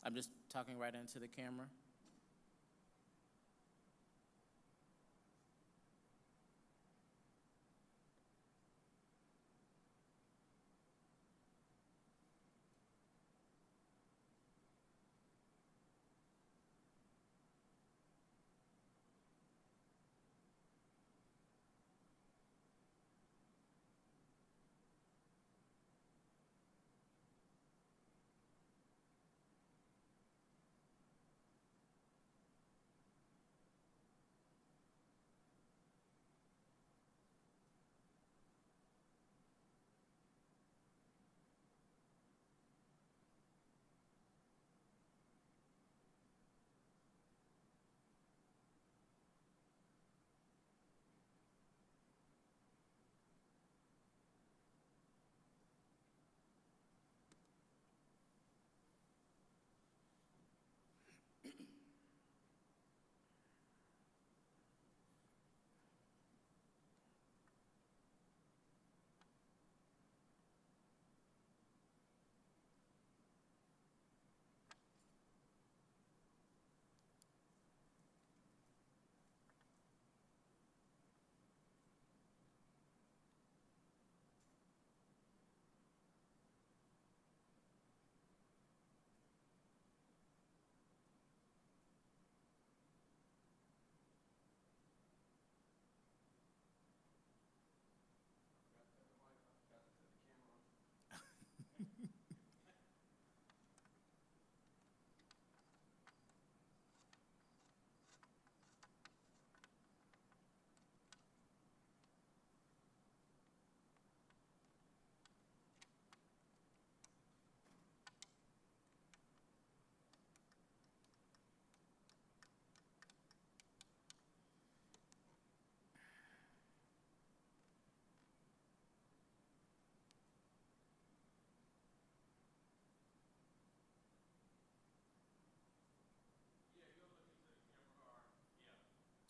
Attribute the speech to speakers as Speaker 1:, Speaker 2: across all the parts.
Speaker 1: I'm just talking right into the camera.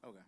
Speaker 1: Okay.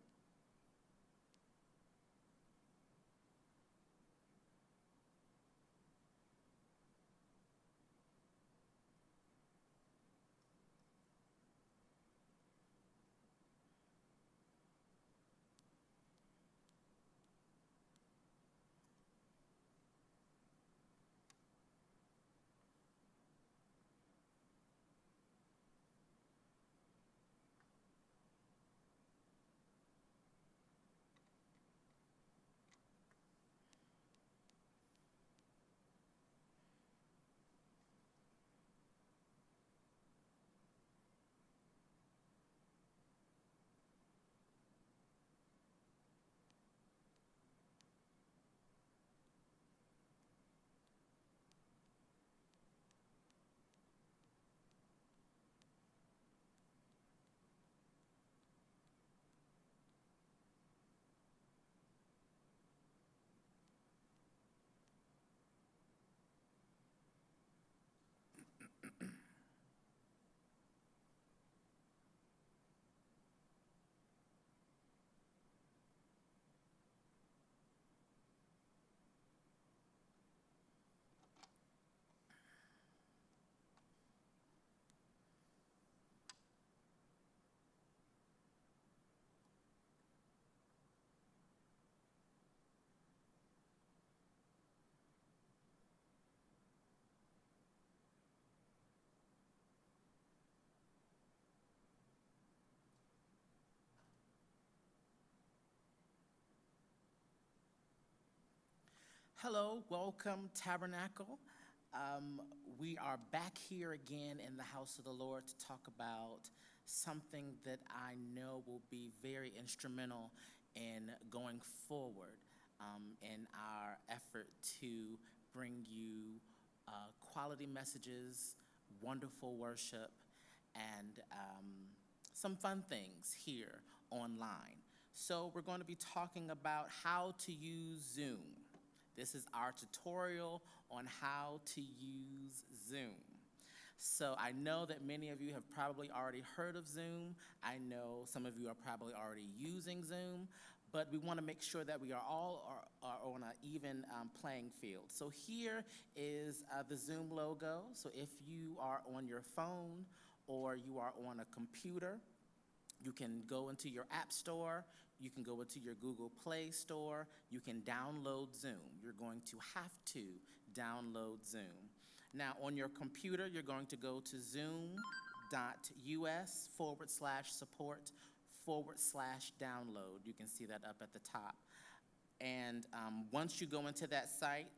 Speaker 1: Hello, welcome, Tabernacle. We are back here again in the house of the Lord to talk about something that I know will be very instrumental in going forward in our effort to bring you quality messages, wonderful worship, and some fun things here online. So we're going to be talking about how to use Zoom. This is our tutorial on how to use Zoom. So I know that many of you have probably already heard of Zoom. I know some of you are probably already using Zoom, but we want to make sure that we are all are on an even playing field. So here is the Zoom logo. So if you are on your phone or you are on a computer, you can go into your App Store, you can go into your Google Play Store, you can download Zoom. You're going to have to download Zoom. Now, on your computer, you're going to go to zoom.us/support/download. You can see that up at the top. And once you go into that site,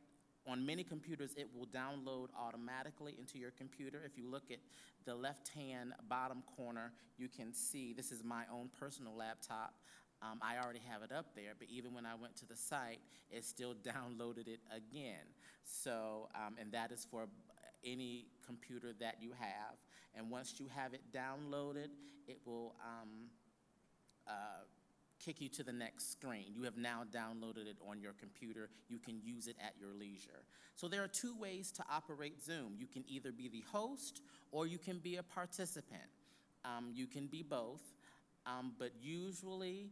Speaker 1: on many computers, it will download automatically into your computer. If you look at the left-hand bottom corner, you can see, this is my own personal laptop. I already have it up there, but even when I went to the site, it still downloaded it again. So, and that is for any computer that you have. And once you have it downloaded, it will kick you to the next screen. You have now downloaded it on your computer. You can use it at your leisure. So there are two ways to operate Zoom. You can either be the host or you can be a participant. You can be both, but usually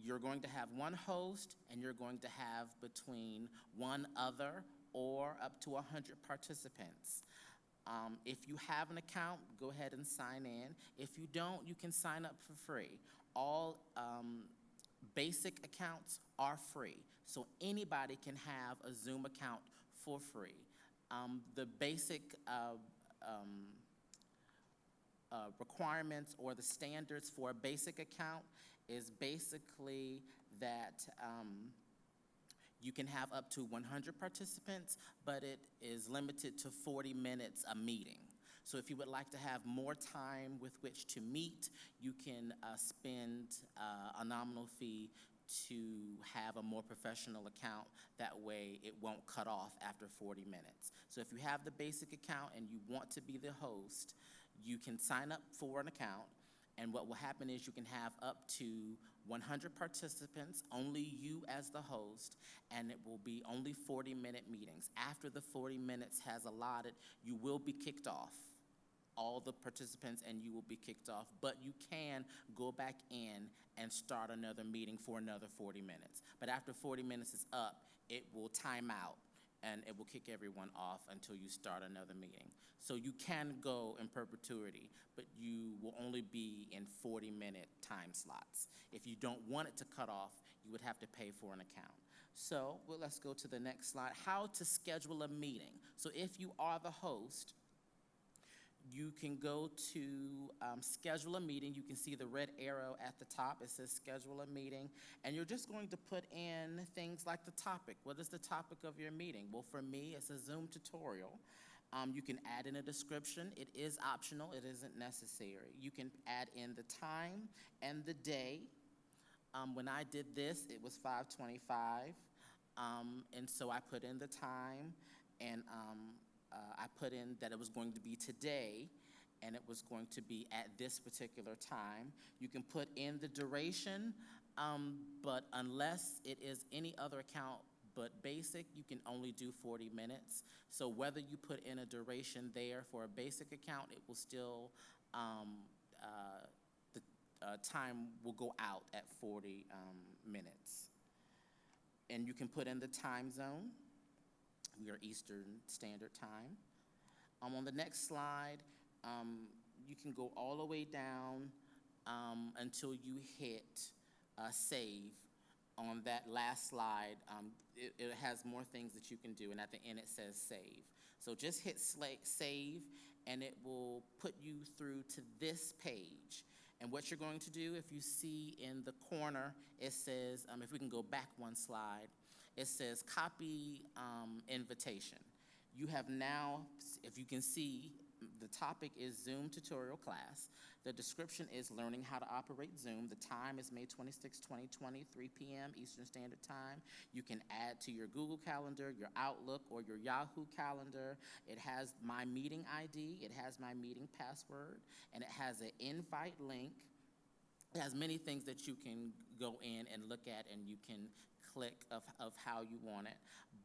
Speaker 1: you're going to have one host and you're going to have between one other or up to 100 participants. If you have an account, go ahead and sign in. If you don't, you can sign up for free. All basic accounts are free, so anybody can have a Zoom account for free. The basic requirements or the standards for a basic account is basically that you can have up to 100 participants, but it is limited to 40 minutes a meeting. So if you would like to have more time with which to meet, you can spend a nominal fee to have a more professional account. That way it won't cut off after 40 minutes. So if you have the basic account and you want to be the host, you can sign up for an account, and what will happen is you can have up to 100 participants, only you as the host, and it will be only 40-minute meetings. After the 40 minutes has allotted, you will be kicked off, all the participants, and you will be kicked off, but you can go back in and start another meeting for another 40 minutes. But after 40 minutes is up, it will time out, and it will kick everyone off until you start another meeting. So you can go in perpetuity, but you will only be in 40-minute time slots. If you don't want it to cut off, you would have to pay for an account. So let's go to the next slide. How to schedule a meeting. So if you are the host, you can go to schedule a meeting. You can see the red arrow at the top. It says schedule a meeting. And you're just going to put in things like the topic. What is the topic of your meeting? Well, for me, it's a Zoom tutorial. You can add in a description. It is optional. It isn't necessary. You can add in the time and the day. When I did this, it was 5:25. And so I put in the time, and I put in that it was going to be today, and it was going to be at this particular time. You can put in the duration, but unless it is any other account but basic, you can only do 40 minutes. So whether you put in a duration there for a basic account, it will still, the time will go out at 40 minutes. And you can put in the time zone. We are Eastern Standard Time. On the next slide, you can go all the way down until you hit save. On that last slide, it has more things that you can do, and at the end it says save. So just hit save, and it will put you through to this page. And what you're going to do, if you see in the corner, it says, if we can go back one slide, it says copy invitation. You have now, if you can see, the topic is Zoom tutorial class. The description is learning how to operate Zoom. The time is May 26, 2020, 3 p.m. Eastern Standard Time. You can add to your Google Calendar, your Outlook, or your Yahoo Calendar. It has my meeting ID, it has my meeting password, and it has an invite link. It has many things that you can go in and look at, and you can click of how you want it.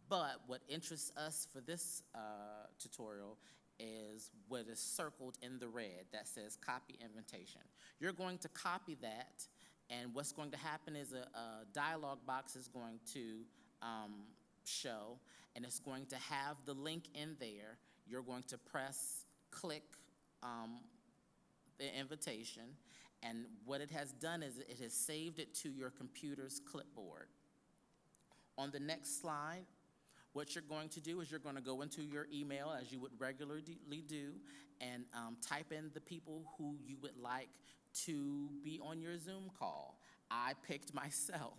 Speaker 1: But what interests us for this tutorial is what is circled in the red that says copy invitation. You're going to copy that, and what's going to happen is a dialog box is going to show, and it's going to have the link in there. You're going to click the invitation, and what it has done is it has saved it to your computer's clipboard. On the next slide, what you're going to do is you're going to go into your email as you would regularly do and type in the people who you would like to be on your Zoom call. I picked myself,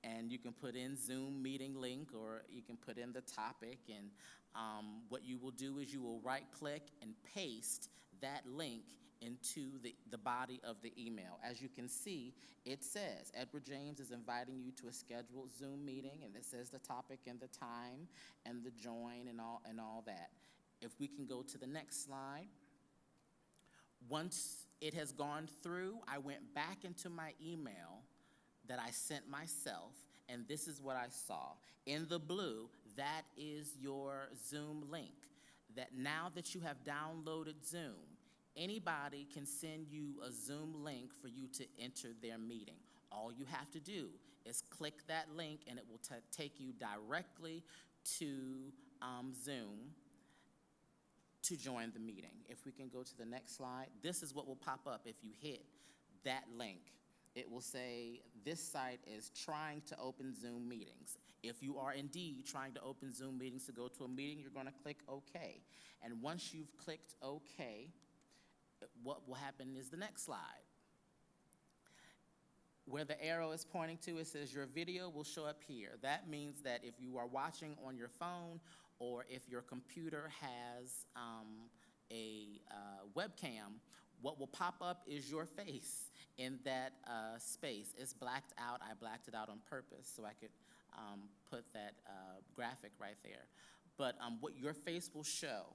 Speaker 1: and you can put in Zoom meeting link, or you can put in the topic, and what you will do is you will right-click and paste that link into the body of the email. As you can see, it says, Edward James is inviting you to a scheduled Zoom meeting, and it says the topic and the time and the join and all that. If we can go to the next slide. Once it has gone through, I went back into my email that I sent myself, and this is what I saw. In the blue, that is your Zoom link. That now that you have downloaded Zoom, anybody can send you a Zoom link for you to enter their meeting. All you have to do is click that link, and it will take you directly to Zoom to join the meeting. If we can go to the next slide, this is what will pop up if you hit that link. It will say, this site is trying to open Zoom meetings. If you are indeed trying to open Zoom meetings to go to a meeting, you're going to click OK. And once you've clicked OK, what will happen is the next slide. Where the arrow is pointing to, it says your video will show up here. That means that if you are watching on your phone, or if your computer has a webcam, what will pop up is your face in that space. It's blacked out. I blacked it out on purpose so I could put that graphic right there. But what your face will show,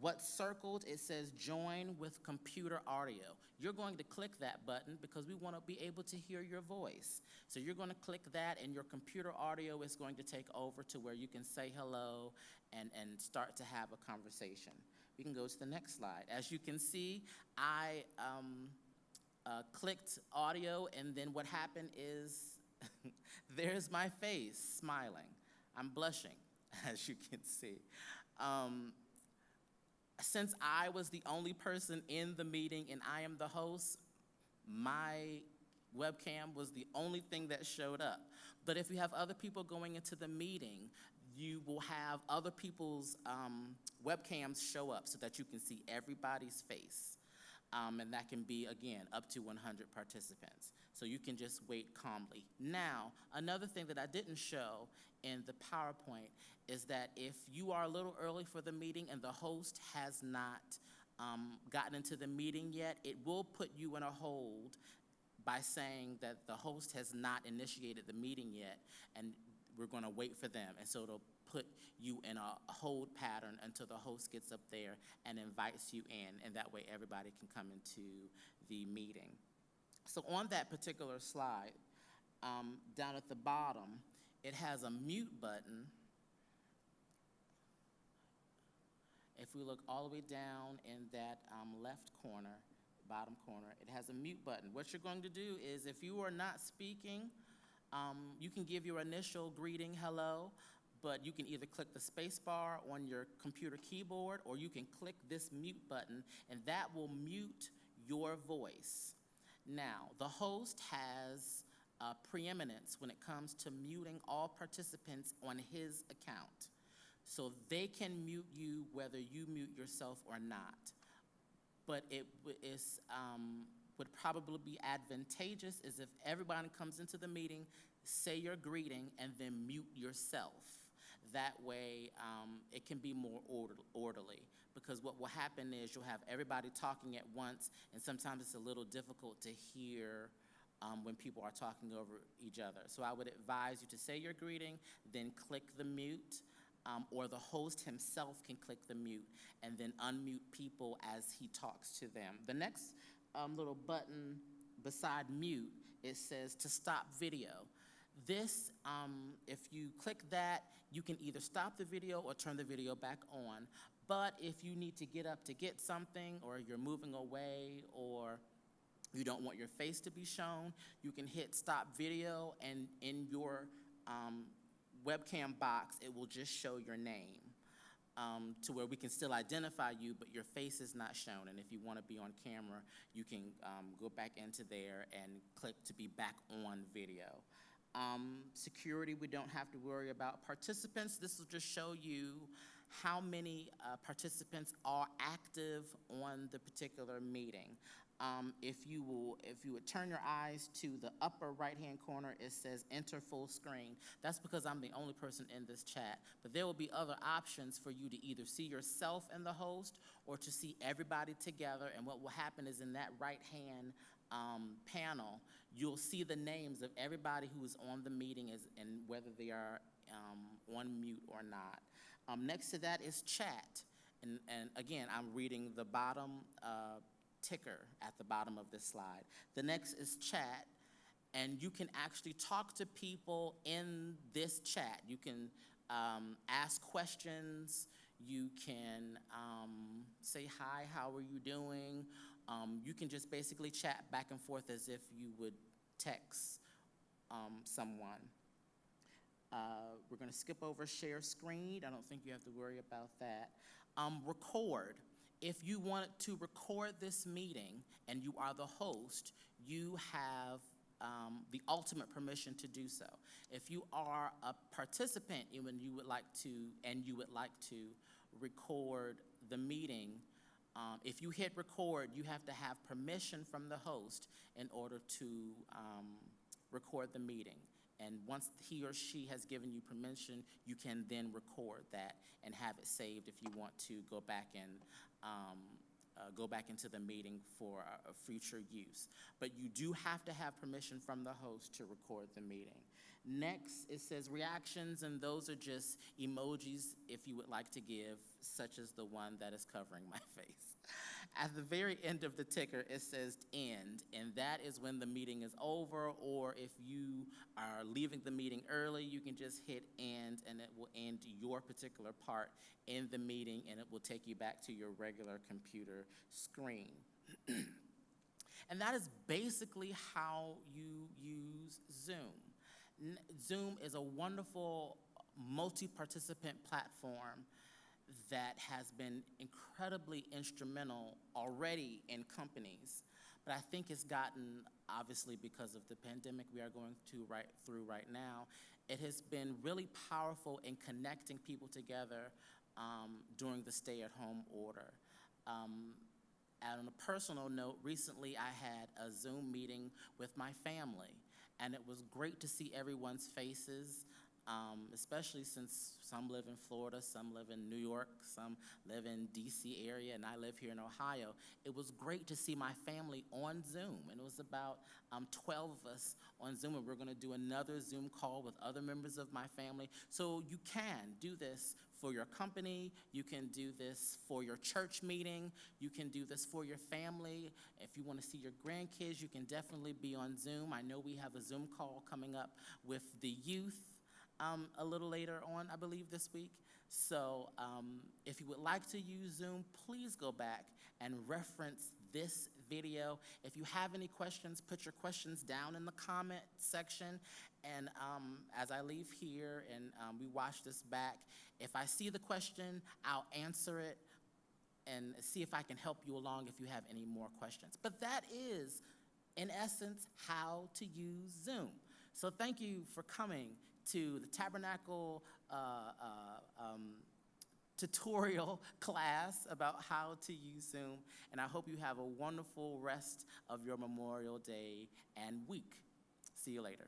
Speaker 1: what's circled, it says join with computer audio. You're going to click that button because we want to be able to hear your voice. So you're going to click that, and your computer audio is going to take over to where you can say hello and start to have a conversation. We can go to the next slide. As you can see, I clicked audio, and then what happened is there's my face smiling. I'm blushing, as you can see. Since I was the only person in the meeting and I am the host, my webcam was the only thing that showed up. But if you have other people going into the meeting, you will have other people's webcams show up so that you can see everybody's face. And that can be, again, up to 100 participants. So you can just wait calmly. Now, another thing that I didn't show in the PowerPoint is that if you are a little early for the meeting and the host has not gotten into the meeting yet, it will put you in a hold by saying that the host has not initiated the meeting yet, and we're going to wait for them. And so it'll put you in a hold pattern until the host gets up there and invites you in, and that way everybody can come into the meeting. So on that particular slide, down at the bottom, it has a mute button. If we look all the way down in that left corner, bottom corner, it has a mute button. What you're going to do is, if you are not speaking, you can give your initial greeting, hello, but you can either click the space bar on your computer keyboard, or you can click this mute button, and that will mute your voice. Now, the host has preeminence when it comes to muting all participants on his account. So they can mute you whether you mute yourself or not. But it would probably be advantageous is if everybody comes into the meeting, say your greeting, and then mute yourself. That way, it can be more orderly. Because what will happen is you'll have everybody talking at once, and sometimes it's a little difficult to hear when people are talking over each other. So I would advise you to say your greeting, then click the mute, or the host himself can click the mute, and then unmute people as he talks to them. The next little button beside mute, it says to stop video. This, if you click that, you can either stop the video or turn the video back on. But if you need to get up to get something, or you're moving away, or you don't want your face to be shown, you can hit stop video, and in your webcam box, it will just show your name. to where we can still identify you, but your face is not shown. And if you want to be on camera, you can go back into there and click to be back on video. Security, we don't have to worry about. Participants, this will just show you how many participants are active on the particular meeting. If you would turn your eyes to the upper right-hand corner, it says enter full screen. That's because I'm the only person in this chat. But there will be other options for you to either see yourself in the host or to see everybody together. And what will happen is in that right-hand panel, you'll see the names of everybody who is on the meeting and whether they are on mute or not. Next to that is chat. And again, I'm reading the bottom ticker at the bottom of this slide. The next is chat, and you can actually talk to people in this chat. You can ask questions. You can say hi, how are you doing? You can just basically chat back and forth as if you would text someone. We're going to skip over share screen. I don't think you have to worry about that. Record. If you want to record this meeting and you are the host, you have the ultimate permission to do so. If you are a participant and you would like to record the meeting, if you hit record, you have to have permission from the host in order to record the meeting. And once he or she has given you permission, you can then record that and have it saved if you want to go back into the meeting for future use. But you do have to have permission from the host to record the meeting. Next, it says reactions, and those are just emojis if you would like to give, such as the one that is covering my face. At the very end of the ticker, it says end, and that is when the meeting is over, or if you are leaving the meeting early, you can just hit end, and it will end your particular part in the meeting, and it will take you back to your regular computer screen. And that is basically how you use Zoom. Zoom is a wonderful multi-participant platform that has been incredibly instrumental already in companies, but I think it's gotten, obviously because of the pandemic we are going through right now, it has been really powerful in connecting people together during the stay-at-home order. And on a personal note, recently I had a Zoom meeting with my family, and it was great to see everyone's faces, especially since some live in Florida, some live in New York, some live in DC area, and I live here in Ohio. It was great to see my family on Zoom, and it was about 12 of us on Zoom, and we're gonna do another Zoom call with other members of my family. So you can do this for your company, you can do this for your church meeting, you can do this for your family. If you wanna see your grandkids, you can definitely be on Zoom. I know we have a Zoom call coming up with the youth a little later on, I believe this week. So if you would like to use Zoom, please go back and reference this video. If you have any questions, put your questions down in the comment section. And as I leave here and we watch this back, if I see the question, I'll answer it and see if I can help you along if you have any more questions. But that is, in essence, how to use Zoom. So thank you for coming to the Tabernacle tutorial class about how to use Zoom, and I hope you have a wonderful rest of your Memorial Day and week. See you later.